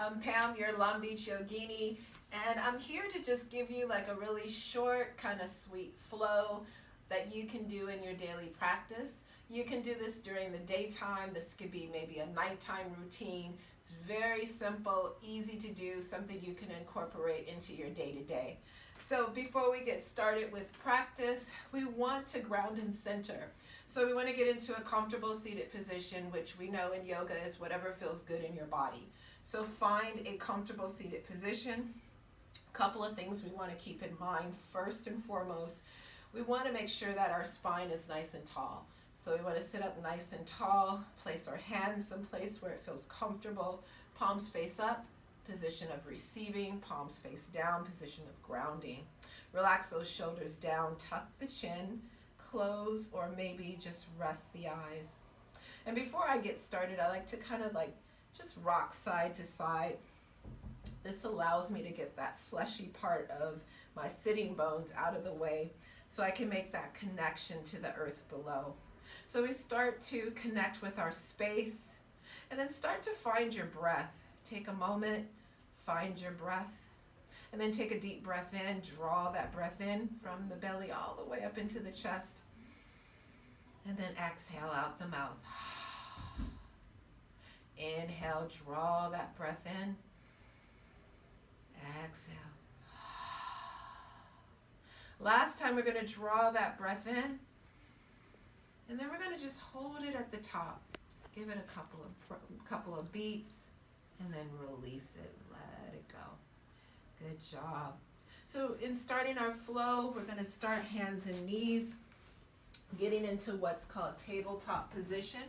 I'm Pam, your Long Beach Yogini, and I'm here to just give you like a really short, kind of sweet flow that you can do in your daily practice. You can do this during the daytime. This could be maybe a nighttime routine. It's very simple, easy to do, something you can incorporate into your day-to-day. So before we get started with practice, we want to ground and center. So we want to get into a comfortable seated position, which we know in yoga is whatever feels good in your body. So find a comfortable seated position. A couple of things we want to keep in mind. First and foremost, we want to make sure that our spine is nice and tall. So we want to sit up nice and tall, place our hands someplace where it feels comfortable, palms face up, position of receiving, palms face down, position of grounding. Relax those shoulders down, tuck the chin, close or maybe just rest the eyes. And before I get started, I like to kind of just rock side to side. This allows me to get that fleshy part of my sitting bones out of the way so I can make that connection to the earth below. So we start to connect with our space and then start to find your breath. Take a moment, find your breath, and then take a deep breath in. Draw that breath in from the belly all the way up into the chest. And then exhale out the mouth. Inhale, draw that breath in. Exhale. Last time we're going to draw that breath in. And then we're going to just hold it at the top. Just give it a couple of beats and then release it. Let it go. Good job. So in starting our flow, we're going to start hands and knees, getting into what's called tabletop position.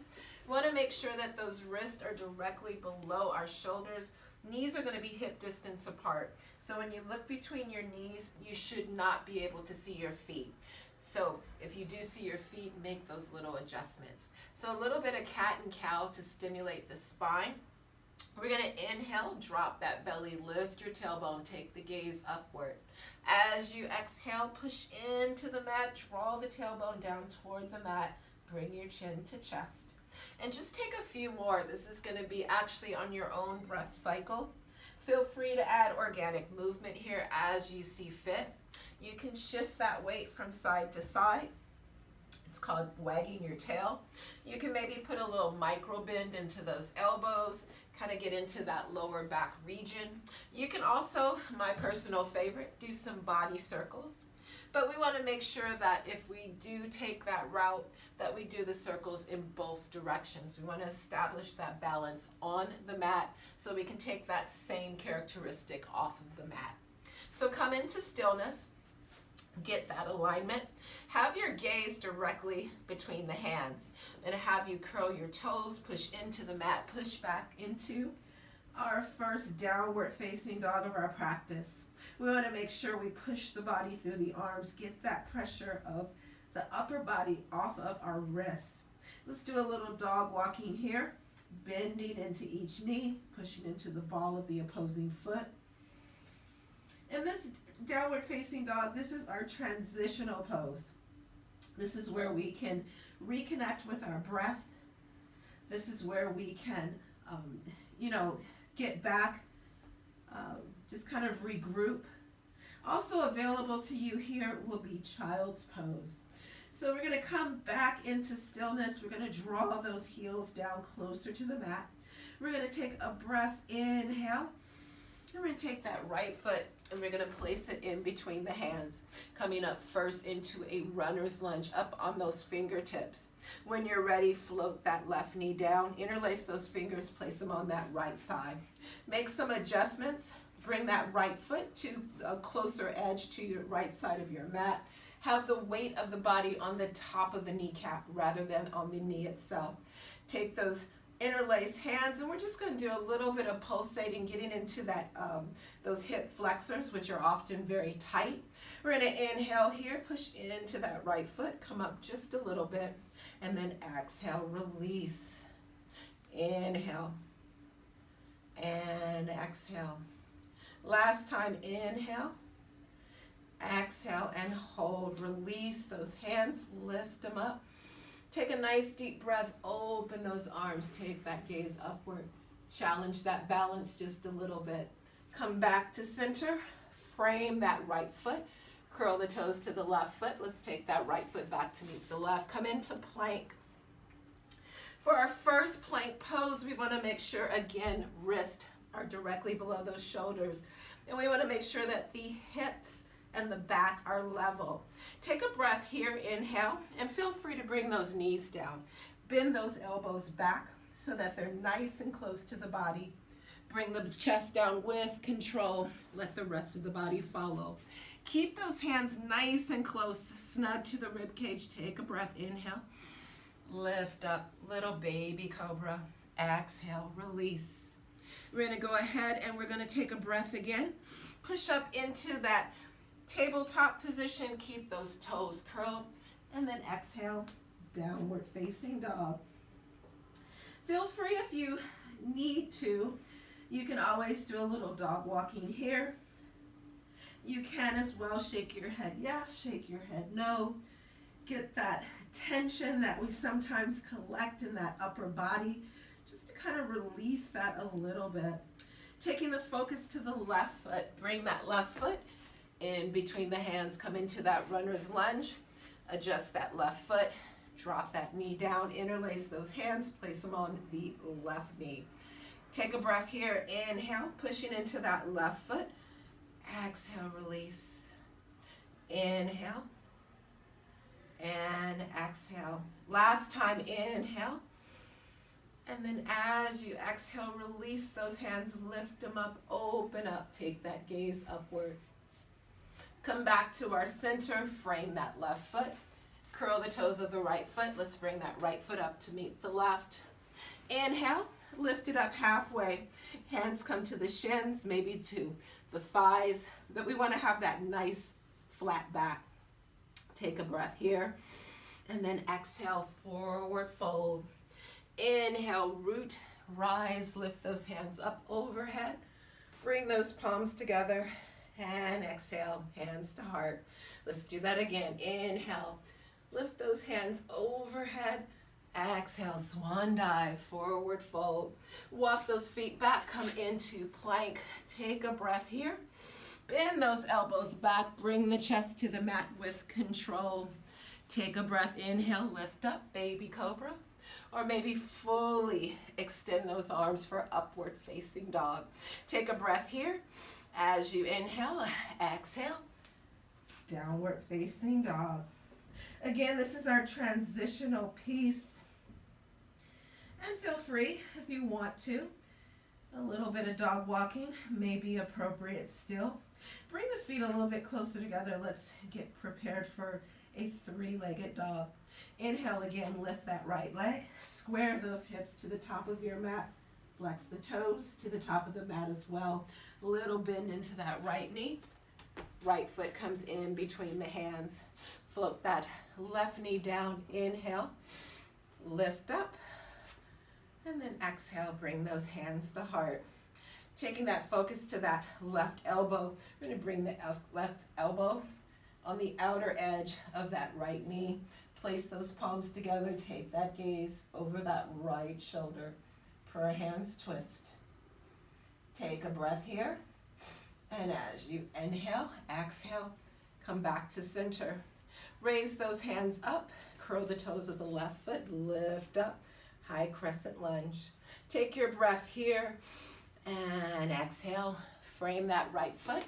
We want to make sure that those wrists are directly below our shoulders. Knees are going to be hip distance apart. So when you look between your knees, you should not be able to see your feet. So if you do see your feet, make those little adjustments. So a little bit of cat and cow to stimulate the spine. We're going to inhale, drop that belly, lift your tailbone, take the gaze upward. As you exhale, push into the mat, draw the tailbone down toward the mat, bring your chin to chest. And just take a few more. This is going to be actually on your own breath cycle. Feel free to add organic movement here as you see fit. You can shift that weight from side to side. It's called wagging your tail. You can maybe put a little micro bend into those elbows, kind of get into that lower back region. You can also, my personal favorite, do some body circles. But we want to make sure that if we do take that route, that we do the circles in both directions. We want to establish that balance on the mat so we can take that same characteristic off of the mat. So come into stillness, get that alignment. Have your gaze directly between the hands. I'm going to have you curl your toes, push into the mat, push back into our first downward facing dog of our practice. We want to make sure we push the body through the arms, get that pressure of the upper body off of our wrists. Let's do a little dog walking here, bending into each knee, pushing into the ball of the opposing foot. In this downward facing dog, this is our transitional pose. This is where we can reconnect with our breath. This is where we can, get back, just kind of regroup. Also available to you here will be child's pose. So we're going to come back into stillness. We're going to draw those heels down closer to the mat. We're going to take a breath, inhale. And we're going to take that right foot and we're going to place it in between the hands, coming up first into a runner's lunge, up on those fingertips. When you're ready, float that left knee down, interlace those fingers, place them on that right thigh. Make some adjustments. Bring that right foot to a closer edge to your right side of your mat. Have the weight of the body on the top of the kneecap rather than on the knee itself. Take those interlace hands and we're just going to do a little bit of pulsating, getting into that those hip flexors, which are often very tight. We're going to inhale here, push into that right foot, come up just a little bit, and then exhale, release. Inhale and exhale. Last time, inhale, exhale, and hold. Release those hands, lift them up. Take a nice deep breath, open those arms, take that gaze upward. Challenge that balance just a little bit. Come back to center, frame that right foot, curl the toes to the left foot. Let's take that right foot back to meet the left. Come into plank. For our first plank pose, we want to make sure, again, wrists are directly below those shoulders. And we want to make sure that the hips and the back are level. Take a breath here, inhale, and feel free to bring those knees down. Bend those elbows back so that they're nice and close to the body. Bring the chest down with control. Let the rest of the body follow. Keep those hands nice and close, snug to the rib cage. Take a breath, inhale. Lift up, little baby cobra. Exhale, release. We're gonna go ahead and we're gonna take a breath again. Push up into that tabletop position. Keep those toes curled. And then exhale, downward facing dog. Feel free if you need to. You can always do a little dog walking here. You can as well shake your head yes, shake your head no. Get that tension that we sometimes collect in that upper body, just to kind of release that a little bit. Taking the focus to the left foot, bring that left foot in between the hands, come into that runner's lunge, adjust that left foot, drop that knee down, interlace those hands, place them on the left knee. Take a breath here, inhale, pushing into that left foot, exhale, release, inhale, and exhale. Last time, inhale. And then as you exhale, release those hands, lift them up, open up, take that gaze upward. Come back to our center, frame that left foot. Curl the toes of the right foot. Let's bring that right foot up to meet the left. Inhale, lift it up halfway. Hands come to the shins, maybe to the thighs, but we want to have that nice flat back. Take a breath here, and then exhale, forward fold. Inhale, root, rise, lift those hands up overhead. Bring those palms together, and exhale, hands to heart. Let's do that again. Inhale, lift those hands overhead. Exhale, swan dive, forward fold. Walk those feet back, come into plank. Take a breath here. Bend those elbows back, bring the chest to the mat with control. Take a breath, inhale, lift up, baby cobra. Or maybe fully extend those arms for upward facing dog. Take a breath here. As you inhale, exhale, downward facing dog. Again, this is our transitional piece. And feel free, if you want to, a little bit of dog walking may be appropriate still. Bring the feet a little bit closer together. Let's get prepared for a three-legged dog. Inhale again, lift that right leg. Square those hips to the top of your mat. Flex the toes to the top of the mat as well. A little bend into that right knee. Right foot comes in between the hands. Float that left knee down. Inhale, lift up. And then exhale, bring those hands to heart. Taking that focus to that left elbow, we're going to bring the left elbow on the outer edge of that right knee. Place those palms together, take that gaze over that right shoulder. Prayer hands twist. Take a breath here. And as you inhale, exhale, come back to center. Raise those hands up, curl the toes of the left foot, lift up. High crescent lunge. Take your breath here and exhale. Frame that right foot.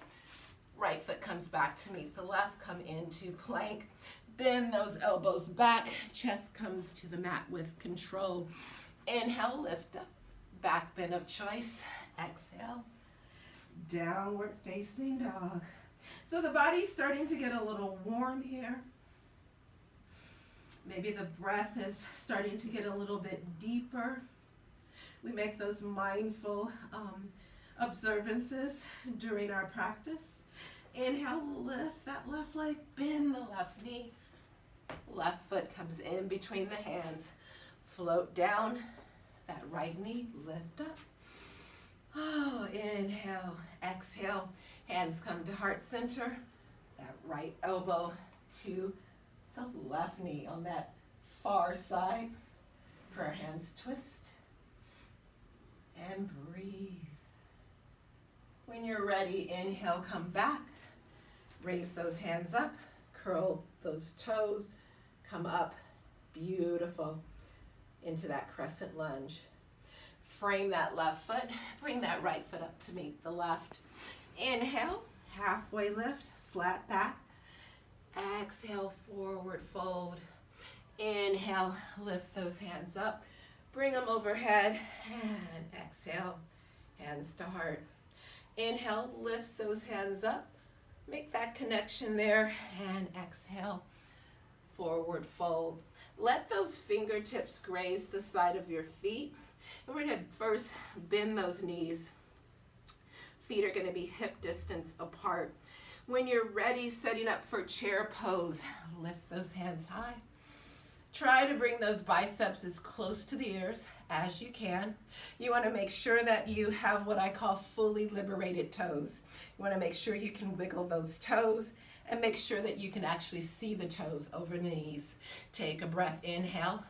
Right foot comes back to meet the left. Come into plank. Bend those elbows back. Chest comes to the mat with control. Inhale, lift up. Back bend of choice. Exhale. Downward facing dog. So the body's starting to get a little warm here. Maybe the breath is starting to get a little bit deeper. We make those mindful observances during our practice. Inhale, lift that left leg, bend the left knee. Left foot comes in between the hands. Float down that right knee, lift up. Oh, inhale, exhale. Hands come to heart center. That right elbow to the left knee on that far side. Prayer hands twist. and breathe. When you're ready, inhale, come back. Raise those hands up, curl those toes, come up, beautiful, into that crescent lunge. Frame that left foot, bring that right foot up to meet the left. Inhale, halfway lift, flat back. Exhale, forward fold. Inhale, lift those hands up, bring them overhead, and exhale, hands to heart. Inhale, lift those hands up, make that connection there, and exhale, forward fold. Let those fingertips graze the side of your feet. And we're going to first bend those knees. Feet are going to be hip distance apart. When you're ready, setting up for chair pose, lift those hands high. Try to bring those biceps as close to the ears as you can. You want to make sure that you have what I call fully liberated toes. You want to make sure you can wiggle those toes and make sure that you can actually see the toes over the knees. Take a breath, inhale.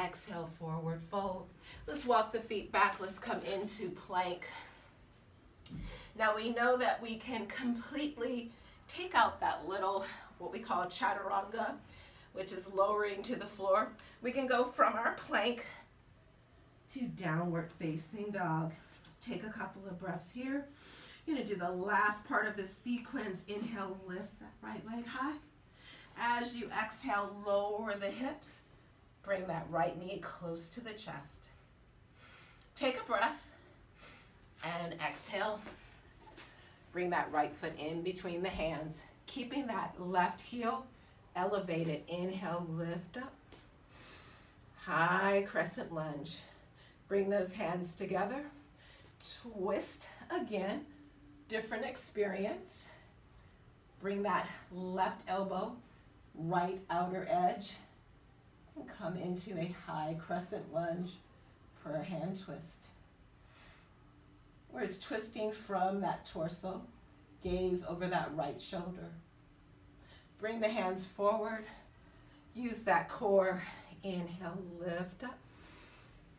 Exhale, forward fold. Let's walk the feet back. Let's come into plank. Now we know that we can completely take out that little, what we call chaturanga, which is lowering to the floor. We can go from our plank to downward facing dog. Take a couple of breaths here. You're gonna do the last part of this sequence. Inhale, lift that right leg high. As you exhale, lower the hips. Bring that right knee close to the chest. Take a breath and exhale. Bring that right foot in between the hands, keeping that left heel elevated. Inhale, lift up. High crescent lunge. Bring those hands together. Twist again. Different experience. Bring that left elbow, right outer edge, and come into a high crescent lunge per hand twist. Where it's twisting from that torso, gaze over that right shoulder. Bring the hands forward. Use that core. Inhale, lift up.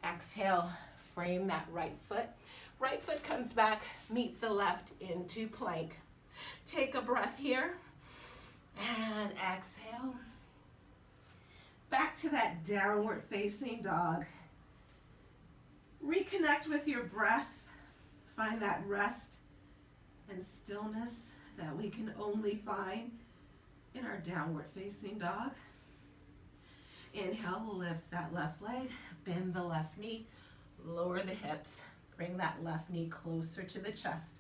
Exhale, frame that right foot. Right foot comes back, meet the left into plank. Take a breath here. And exhale. Back to that downward facing dog. Reconnect with your breath. Find that rest and stillness that we can only find in our downward facing dog. Inhale, lift that left leg, bend the left knee, lower the hips, bring that left knee closer to the chest.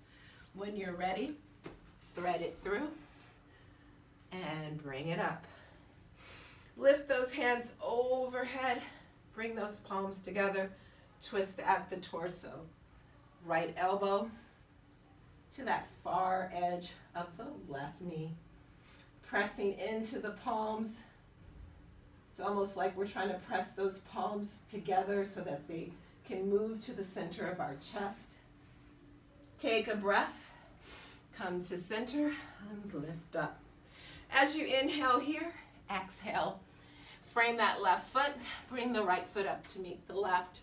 When you're ready, thread it through and bring it up. Lift those hands overhead, bring those palms together, twist at the torso. Right elbow to that far edge of the left knee. Pressing into the palms. It's almost like we're trying to press those palms together so that they can move to the center of our chest. Take a breath. Come to center and lift up. As you inhale here, exhale. Frame that left foot. Bring the right foot up to meet the left.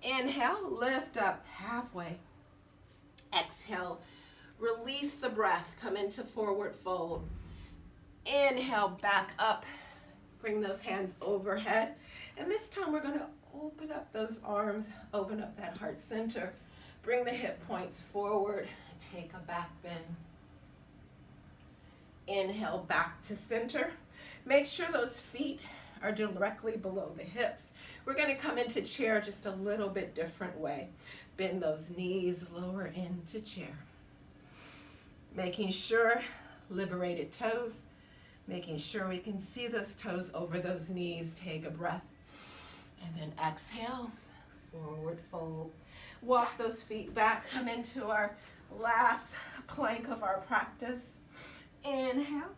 Inhale, lift up halfway. Exhale, release the breath. Come into forward fold. Inhale, back up. Bring those hands overhead. And this time we're going to open up those arms, open up that heart center. Bring the hip points forward. Take a back bend. Inhale, back to center. Make sure those feet are directly below the hips. We're going to come into chair just a little bit different way. Bend those knees, lower into chair. Making sure, liberated toes. Making sure we can see those toes over those knees. Take a breath. And then exhale, forward fold. Walk those feet back. Come into our last plank of our practice. Inhale,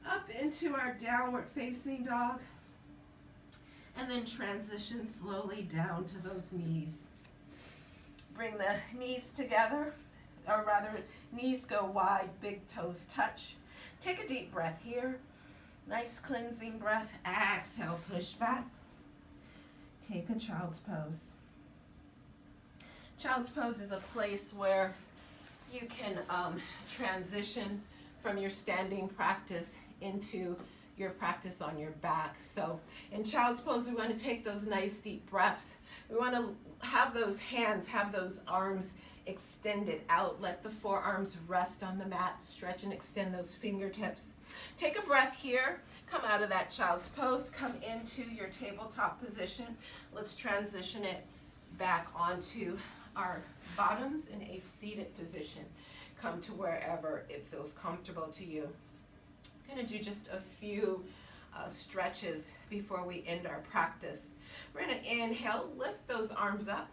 up into our downward facing dog. And then transition slowly down to those knees. Bring the knees together, or rather, knees go wide, big toes touch. Take a deep breath here. Nice cleansing breath. Exhale, push back. Take a child's pose. Child's pose is a place where you can transition from your standing practice into your practice on your back. So in child's pose, we want to take those nice deep breaths. We want to have those hands, have those arms extended out. Let the forearms rest on the mat. Stretch and extend those fingertips. Take a breath here. Come out of that child's pose. Come into your tabletop position. Let's transition it back onto our bottoms in a seated position. Come to wherever it feels comfortable to you. I'm going to do just a few stretches before we end our practice. We're going to inhale, lift those arms up,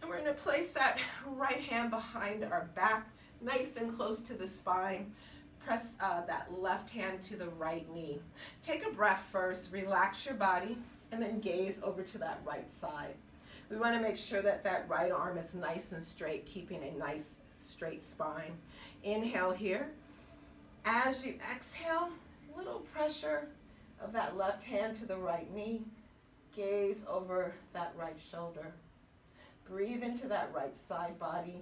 and we're going to place that right hand behind our back, nice and close to the spine. Press that left hand to the right knee. Take a breath first, relax your body, and then gaze over to that right side. We want to make sure that that right arm is nice and straight, keeping a nice straight spine. Inhale here. As you exhale, little pressure of that left hand to the right knee. Gaze over that right shoulder. Breathe into that right side body.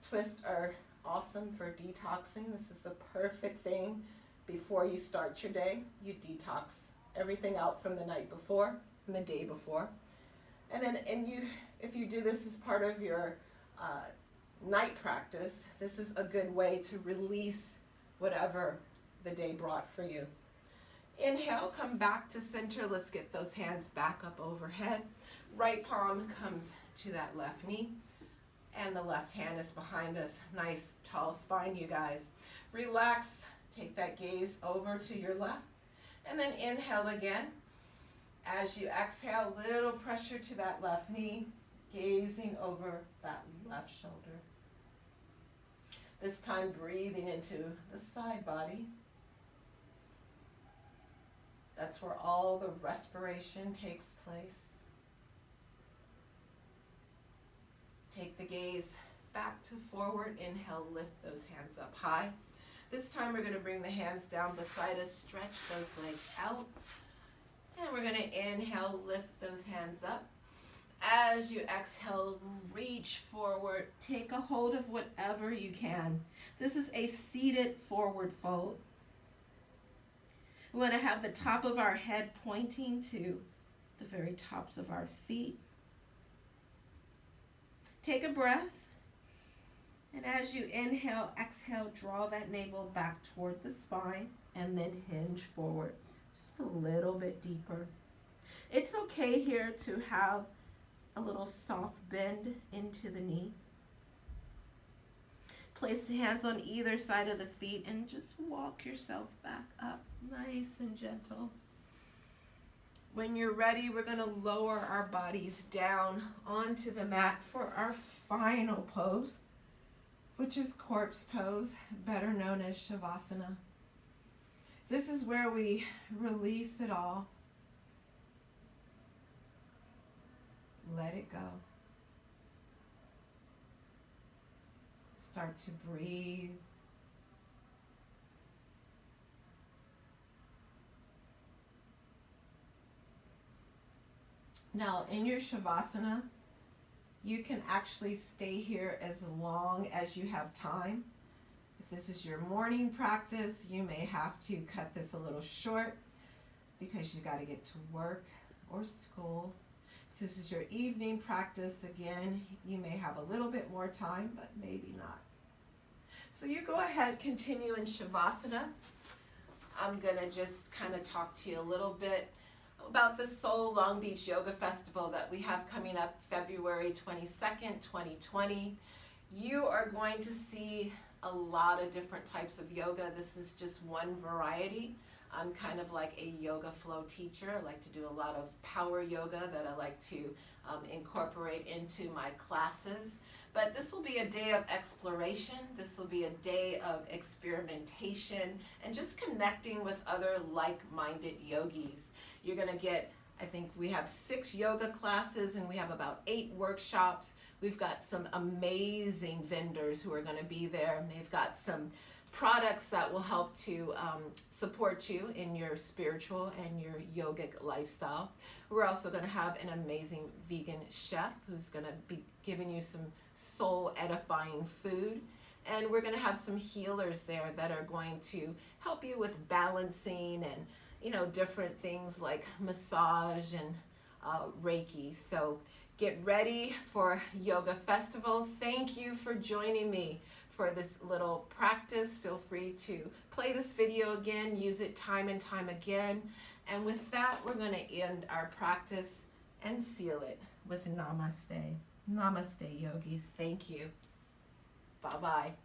Twists are awesome for detoxing. This is the perfect thing before you start your day. You detox everything out from the night before and the day before. And then if you do this as part of your night practice, this is a good way to release whatever the day brought for you. Inhale, come back to center. Let's get those hands back up overhead. Right palm comes to that left knee, and the left hand is behind us. Nice tall spine, you guys. Relax, take that gaze over to your left, and then inhale again. As you exhale, little pressure to that left knee, gazing over that left shoulder. This time breathing into the side body. That's where all the respiration takes place. Take the gaze back to forward. Inhale, lift those hands up high. This time we're going to bring the hands down beside us, stretch those legs out. And we're going to inhale, lift those hands up. As you exhale, reach forward. Take a hold of whatever you can. This is a seated forward fold. We want to have the top of our head pointing to the very tops of our feet. Take a breath. And as you inhale, exhale, draw that navel back toward the spine and then hinge forward. Just a little bit deeper. It's okay here to have a little soft bend into the knee. Place the hands on either side of the feet and just walk yourself back up, nice and gentle. When you're ready, we're going to lower our bodies down onto the mat for our final pose, which is corpse pose, better known as Shavasana. This is where we release it all. Let it go. Start to breathe. Now, in your Shavasana, you can actually stay here as long as you have time. If this is your morning practice, you may have to cut this a little short because you got to get to work or school. If this is your evening practice, again, you may have a little bit more time, but maybe not. So you go ahead, continue in Shavasana. I'm going to just kind of talk to you a little bit about the Soul Long Beach Yoga Festival that we have coming up February 22nd, 2020. You are going to see a lot of different types of yoga. This is just one variety. I'm kind of like a yoga flow teacher. I like to do a lot of power yoga that I like to incorporate into my classes. But this will be a day of exploration. This will be a day of experimentation and just connecting with other like-minded yogis. You're going to get, I think we have 6 yoga classes and we have about 8 workshops. We've got some amazing vendors who are going to be there. They've got some products that will help to support you in your spiritual and your yogic lifestyle. We're also going to have an amazing vegan chef who's going to be giving you some soul edifying food. And we're going to have some healers there that are going to help you with balancing and, you know, different things like massage and Reiki. So get ready for Yoga Festival. Thank you for joining me for this little practice. Feel free to play this video again, use it time and time again. And with that, we're going to end our practice and seal it with Namaste. Namaste, yogis. Thank you. Bye-bye.